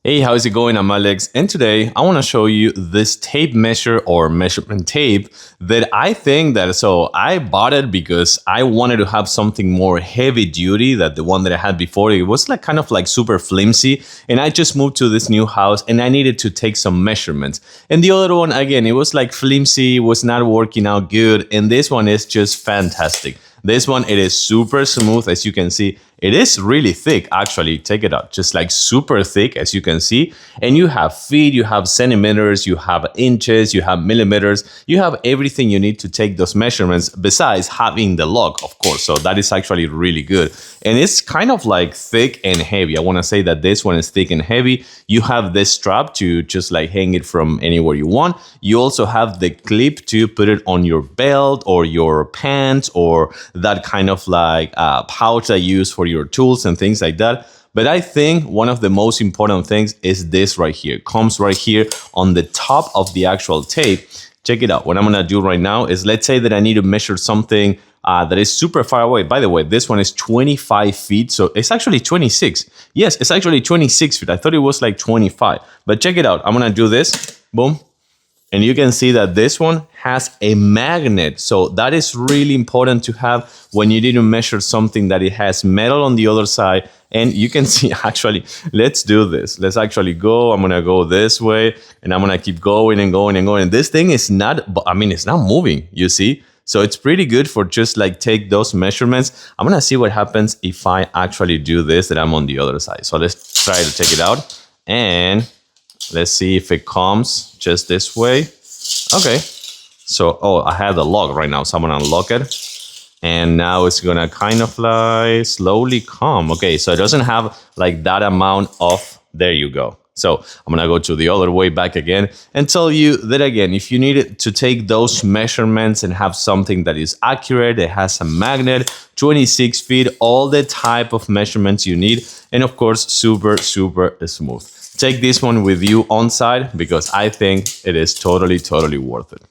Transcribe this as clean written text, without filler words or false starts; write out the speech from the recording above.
Hey, how's it going? I'm Alex, and today I want to show you this tape measure or measurement tape that I think that, so I bought it because I wanted to have something more heavy duty than the one that I had before. It was like kind of like super flimsy, and I just moved to this new house and I needed to take some measurements. And the other one, again, it was like flimsy, was not working out good, and this one is just fantastic. This one, it is super smooth, as you can see. It is really thick, actually. Take it out, just like super thick, as you can see. And you have feet, you have centimeters, you have inches, you have millimeters. You have everything you need to take those measurements, besides having the lock, of course. So that is actually really good. And it's kind of like thick and heavy. I want to say that this one is thick and heavy. You have this strap to just like hang it from anywhere you want. You also have the clip to put it on your belt or your pants, or that kind of like pouch that you use for your tools and things like that. But I think one of the most important things is this right here. It comes right here on the top of the actual tape. Check it out. What I'm gonna do right now is, let's say that I need to measure something that is super far away. By the way, this one is 25 feet, so it's actually 26. Yes, it's actually 26 feet. I thought it was like 25, but check it out. I'm gonna do this, boom. And you can see that this one has a magnet. So that is really important to have when you need to measure something that it has metal on the other side. And you can see, actually, let's do this. Let's actually go. I'm gonna go this way and I'm gonna keep going and going and going. This thing is not, I mean, it's not moving, you see? So it's pretty good for just like take those measurements. I'm gonna see what happens if I actually do this, that I'm on the other side. So let's try to take it out and let's see if it comes just this way. Okay. So, oh, I have the lock right now. So I'm gonna unlock it. And now it's gonna kind of like slowly come. Okay, so it doesn't have like that amount of, there you go. So I'm gonna go to the other way back again and tell you that, again, if you need to take those measurements and have something that is accurate, it has a magnet, 26 feet, all the type of measurements you need, and of course, super, super smooth. Take this one with you on site because I think it is totally, totally worth it.